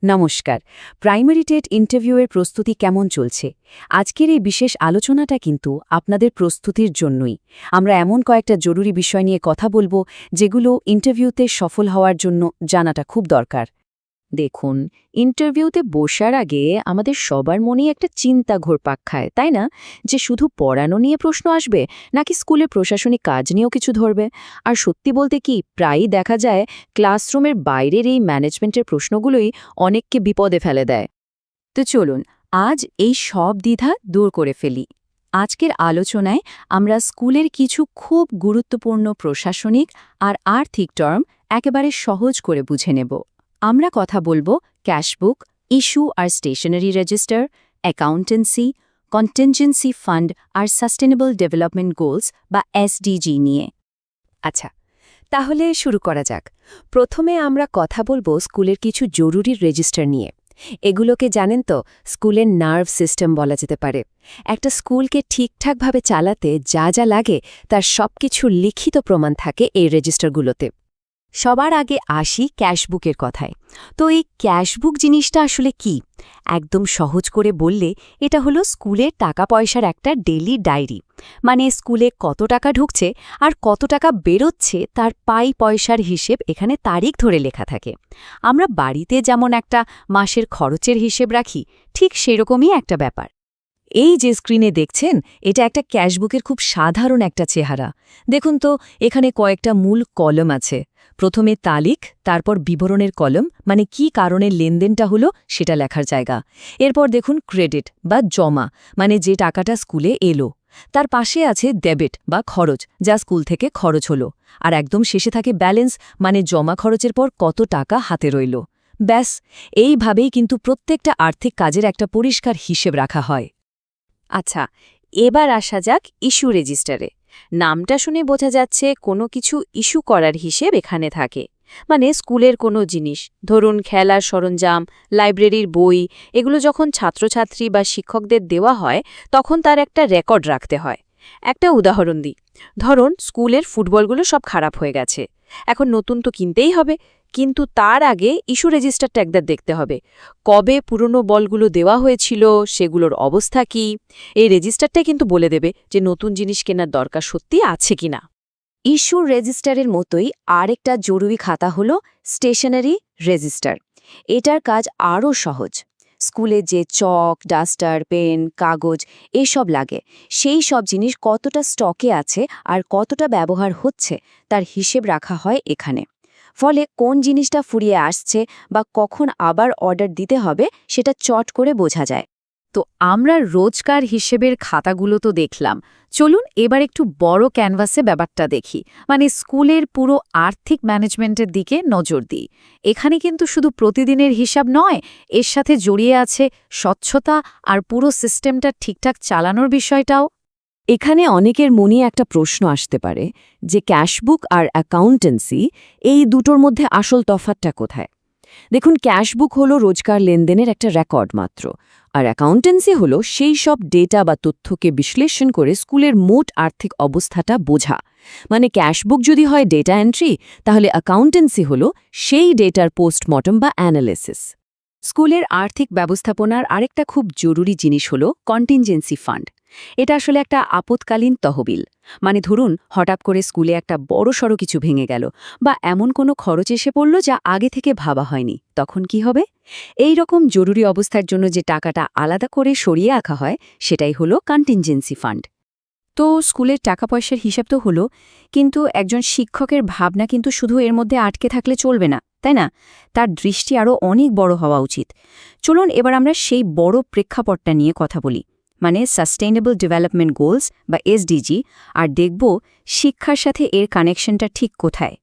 নমস্কার। Primary TET ইন্টারভিউয়ের প্রস্তুতি কেমন চলছে? আজকের এই বিশেষ আলোচনাটা কিন্তু আপনাদের প্রস্তুতির জন্যই। আমরা এমন কয়েকটা জরুরি বিষয় নিয়ে কথা বলবো, যেগুলো ইন্টারভিউতে সফল হওয়ার জন্য জানাটা খুব দরকার। দেখুন, ইন্টারভিউতে বসার আগে আমাদের সবার মনেই একটা চিন্তা ঘুরপাক খায়, তাই না? যে শুধু পড়ানো নিয়ে প্রশ্ন আসবে নাকি স্কুলে প্রশাসনিক কাজ নিয়েও কিছু ধরবে। আর সত্যি বলতে কি, প্রায়ই দেখা যায় ক্লাসরুমের বাইরের এই ম্যানেজমেন্টের প্রশ্নগুলোই অনেককে বিপদে ফেলে দেয়। তো চলুন আজ এই সব দ্বিধা দূর করে ফেলি। আজকের আলোচনায় আমরা স্কুলের কিছু খুব গুরুত্বপূর্ণ প্রশাসনিক আর আর্থিক টার্ম একেবারে সহজ করে বুঝে নেব। আমরা কথা বলবো ক্যাশবুক, ইস্যু আর stationery register, accountancy, contingency fund আর সাস্টেনেবল ডেভেলপমেন্ট গোলস বা এসডিজি নিয়ে। আচ্ছা, তাহলে শুরু করা যাক। প্রথমে আমরা কথা বলবো স্কুলের কিছু জরুরি রেজিস্টার নিয়ে। এগুলোকে জানেন তো, স্কুলের নার্ভ সিস্টেম বলা যেতে পারে। একটা স্কুলকে ঠিকঠাকভাবে চালাতে যা যা লাগে তার সবকিছু লিখিত প্রমাণ থাকে এই রেজিস্টারগুলোতে। সবার আগে আসি ক্যাশবুকের কথায়। তো এই ক্যাশবুক জিনিসটা আসলে কি? একদম সহজ করে বললে এটা হলো স্কুলের টাকা পয়সার একটা ডেইলি ডায়েরি। মানে স্কুলে কত টাকা ঢুকছে আর কত টাকা বেরোচ্ছে তার পাই পয়সার হিসেব এখানে তারিখ ধরে লেখা থাকে। আমরা বাড়িতে যেমন একটা মাসের খরচের হিসেব রাখি, ঠিক সেরকমই একটা ব্যাপার। এই যে স্ক্রিনে দেখছেন, এটা একটা ক্যাশবুকের খুব সাধারণ একটা চেহারা। দেখুন তো, এখানে কয়েকটা মূল কলম আছে। প্রথমে তারিখ, তারপর বিবরণের কলম, মানে কি কারণে লেনদেনটা হলো সেটা লেখার জায়গা। এরপর দেখুন ক্রেডিট বা জমা, মানে যে টাকাটা স্কুলে এলো। তার পাশে আছে ডেবিট বা খরচ, যা স্কুল থেকে খরচ হলো। আর একদম শেষে থাকে ব্যালেন্স, মানে জমা খরচের পর কত টাকা হাতে রইল। ব্যাস, এইভাবেই কিন্তু প্রত্যেকটা আর্থিক কাজের একটা পরিষ্কার হিসেব রাখা হয়। আচ্ছা, এবার আসা যাক ইস্যু রেজিস্টারে। নামটা শুনে বোঝা যাচ্ছে কোনো কিছু ইস্যু করার হিসেব এখানে থাকে। মানে স্কুলের কোনো জিনিস, ধরুন খেলার সরঞ্জাম, লাইব্রেরির বই, এগুলো যখন ছাত্রছাত্রী বা শিক্ষকদের দেওয়া হয় তখন তার একটা রেকর্ড রাখতে হয়। একটা উদাহরণ দিই, ধরুন স্কুলের ফুটবলগুলো সব খারাপ হয়ে গেছে। এখন নতুন তো কিনতেই হবে, কিন্তু তার আগে ইস্যু রেজিস্টারটা একবার দেখতে হবে। কবে পুরনো বলগুলো দেওয়া হয়েছিল, সেগুলোর অবস্থা কি। এই রেজিস্টারটাই কিন্তু বলে দেবে যে নতুন জিনিস কেনার দরকার সত্যি আছে কিনা। ইস্যু রেজিস্টারের মতোই আরেকটা জরুরি খাতা হলো স্টেশনারি রেজিস্টার। এটার কাজ আরও সহজ। স্কুলে যে চক, ডাস্টার, পেন, কাগজ এসব লাগে, সেই সব জিনিস কতটা স্টকে আছে আর কতটা ব্যবহার হচ্ছে তার হিসেব রাখা হয় এখানে। ফলে কোন জিনিসটা ফুরিয়ে আসছে বা কখন আবার অর্ডার দিতে হবে সেটা চট করে বোঝা যায়। তো আমরা রোজকার হিসেবের খাতাগুলো তো দেখলাম, চলুন এবার একটু বড় ক্যানভাসে ব্যাপারটা দেখি। মানে স্কুলের পুরো আর্থিক ম্যানেজমেন্টের দিকে নজর দিই। এখানে কিন্তু শুধু প্রতিদিনের হিসাব নয়, এর সাথে জড়িয়ে আছে স্বচ্ছতা আর পুরো সিস্টেমটা ঠিকঠাক চালানোর বিষয়টাও। এখানে অনেকের মনে একটা প্রশ্ন আসতে পারে যে ক্যাশবুক আর অ্যাকাউন্টেন্সি, এই দুটোর মধ্যে আসল তফাৎটা কোথায়? দেখুন, ক্যাশবুক হলো রোজকার লেনদেনের একটা রেকর্ড মাত্র, আর অ্যাকাউন্টেন্সি হলো সেই সব ডেটা বা তথ্যকে বিশ্লেষণ করে স্কুলের মোট আর্থিক অবস্থাটা বোঝা। মানে ক্যাশবুক যদি হয় ডেটা এন্ট্রি, তাহলে অ্যাকাউন্টেন্সি হলো সেই ডেটার পোস্টমর্টম বা অ্যানালিসিস। স্কুলের আর্থিক ব্যবস্থাপনার আরেকটা খুব জরুরি জিনিস হলো কন্টিনজেন্সি ফান্ড। এটা আসলে একটা আপৎকালীন তহবিল। মানে ধরুন হঠাৎ করে স্কুলে একটা বড়সড় কিছু ভেঙে গেল বা এমন কোনো খরচ এসে পড়ল যা আগে থেকে ভাবা হয়নি, তখন কি হবে? এই রকম জরুরি অবস্থার জন্য যে টাকাটা আলাদা করে সরিয়ে রাখা হয় সেটাই হলো কন্টিনজেন্সি ফান্ড। তো স্কুলের টাকা পয়সার হিসাব তো হলো, কিন্তু একজন শিক্ষকের ভাবনা কিন্তু শুধু এর মধ্যে আটকে থাকলে চলবে না, তাই না? তার দৃষ্টি আরও অনেক বড় হওয়া উচিত। চলুন এবার আমরা সেই বড় প্রেক্ষাপটটা নিয়ে কথা বলি, মানে সাস্টেইনেবল ডেভেলপমেন্ট গোলস বা এসডিজি, আর দেখব শিক্ষার সাথে এর কানেকশনটা ঠিক কোথায়।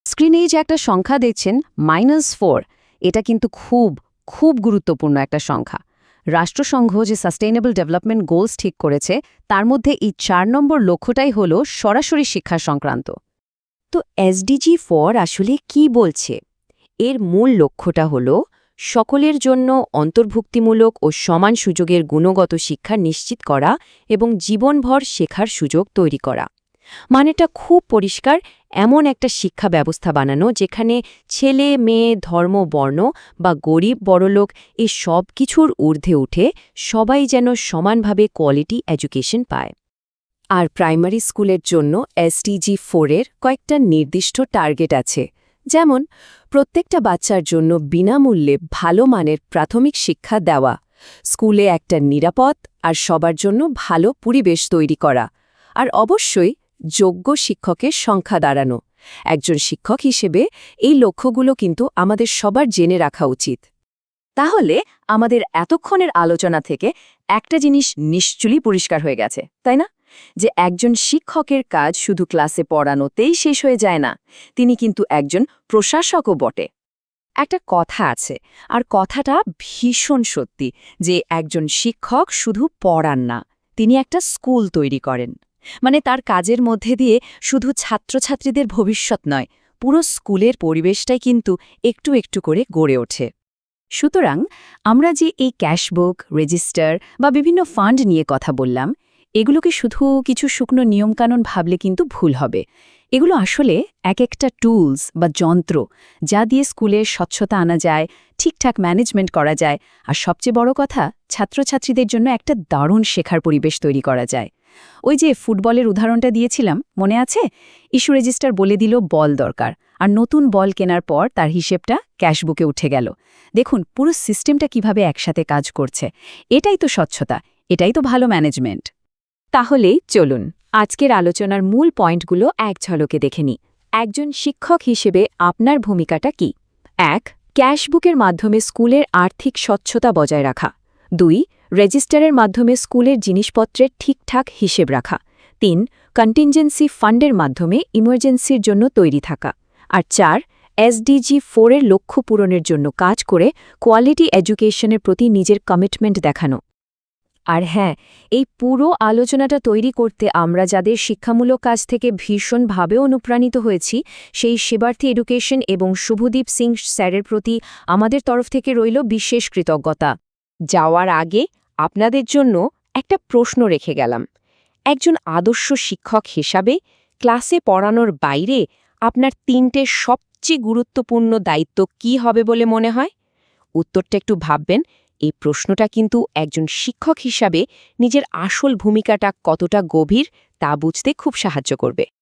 স্ক্রিনে যে একটা সংখ্যা দেখছেন -4, এটা কিন্তু খুব খুব গুরুত্বপূর্ণ একটা সংখ্যা। রাষ্ট্রসংঘ যে সাস্টেইনেবল ডেভেলপমেন্ট গোলস ঠিক করেছে, তার মধ্যে এই 4 নম্বর লক্ষ্যটাই হল সরাসরি শিক্ষা সংক্রান্ত। তো এসডিজি 4 আসলে কি বলছে? এর মূল লক্ষ্যটা হল সকলের জন্য অন্তর্ভুক্তিমূলক ও সমান সুযোগের গুণগত শিক্ষা নিশ্চিত করা এবং জীবনভর শেখার সুযোগ তৈরি করা। মানেটা খুব পরিষ্কার, এমন একটা শিক্ষা ব্যবস্থা বানানো যেখানে ছেলে মেয়ে ধর্ম বর্ণ বা গরিব বড়লোক এই সব কিছুর ঊর্ধ্বে উঠে সবাই যেন সমানভাবে কোয়ালিটি এডুকেশন পায়। আর প্রাইমারি স্কুলের জন্য SDG 4 এর কয়েকটা নির্দিষ্ট টার্গেট আছে, যেমন প্রত্যেকটা বাচ্চার জন্য বিনামূল্যে ভালো মানের প্রাথমিক শিক্ষা দেওয়া, স্কুলে একটা নিরাপদ আর সবার জন্য ভালো পরিবেশ তৈরি করা, আর অবশ্যই যোগ্য শিক্ষকের সংখ্যা দাঁড়ানো। একজন শিক্ষক হিসেবে এই লক্ষ্যগুলো কিন্তু আমাদের সবার জেনে রাখা উচিত। তাহলে আমাদের এতক্ষণের আলোচনা থেকে একটা জিনিস নিশ্চয়ই পরিষ্কার হয়ে গেছে, তাই না? যে একজন শিক্ষকের কাজ শুধু ক্লাসে পড়ানোতেই শেষ হয়ে যায় না, তিনি কিন্তু একজন প্রশাসকও বটে। একটা কথা আছে, আর কথাটা ভীষণ সত্যি, যে একজন শিক্ষক শুধু পড়ান না, তিনি একটা স্কুল তৈরি করেন। মানে তার কাজের মধ্যে দিয়ে শুধু ছাত্রছাত্রীদের ভবিষ্যৎ নয়, পুরো স্কুলের পরিবেশটাই কিন্তু একটু একটু করে গড়ে ওঠে। সুতরাং আমরা যে এই ক্যাশবুক, রেজিস্টার বা বিভিন্ন ফান্ড নিয়ে কথা বললাম, এগুলোকে শুধু কিছু শুকনো নিয়মকানুন ভাবলে কিন্তু ভুল হবে। এগুলো আসলে এক একটা টুলস বা যন্ত্র, যা দিয়ে স্কুলের স্বচ্ছতা আনা যায়, ঠিকঠাক ম্যানেজমেন্ট করা যায়, আর সবচেয়ে বড় কথা, ছাত্রছাত্রীদের জন্য একটা দারুণ শেখার পরিবেশ তৈরি করা যায়। ওই যে ফুটবলের উদাহরণটা দিয়েছিলাম, মনে আছে? ইস্যু রেজিস্টার বলে দিল বল দরকার, আর নতুন বল কেনার পর তার হিসেবটা ক্যাশবুকে উঠে গেল। দেখুন পুরো সিস্টেমটা কিভাবে একসাথে কাজ করছে। এটাই তো স্বচ্ছতা, এটাই তো ভালো ম্যানেজমেন্ট। তাহলে চলুন আজকের আলোচনার মূল পয়েন্টগুলো এক ঝলকে দেখে নিই। একজন শিক্ষক হিসেবে আপনার ভূমিকাটা কি? ১. ক্যাশবুকের মাধ্যমে স্কুলের আর্থিক স্বচ্ছতা বজায় রাখা। ২. রেজিস্টারের মাধ্যমে স্কুলের জিনিসপত্রের ঠিকঠাক হিসেব রাখা। ৩. কন্টিনজেন্সি ফান্ডের মাধ্যমে ইমার্জেন্সির জন্য তৈরি থাকা। আর ৪. SDG 4 এর লক্ষ্য পূরণের জন্য কাজ করে কোয়ালিটি এডুকেশনের প্রতি নিজের কমিটমেন্ট দেখানো। আর হ্যাঁ, এই পুরো আলোচনাটা তৈরি করতে আমরা যাদের শিক্ষামূলক কাজ থেকে ভীষণভাবে অনুপ্রাণিত হয়েছি, সেই সেবার্থী এডুকেশন এবং শুভদীপ সিং স্যারের প্রতি আমাদের তরফ থেকে রইল বিশেষ কৃতজ্ঞতা। যাওয়ার আগে আপনাদের জন্য একটা প্রশ্ন রেখে গেলাম। একজন আদর্শ শিক্ষক হিসাবে ক্লাসে পড়ানোর বাইরে আপনার ৩টে সবচেয়ে গুরুত্বপূর্ণ দায়িত্ব কী হবে বলে মনে হয়? উত্তরটা একটু ভাববেন। এই প্রশ্নটা কিন্তু একজন শিক্ষক হিসাবে নিজের আসল ভূমিকাটা কতটা গভীর তা বুঝতে খুব সাহায্য করবে।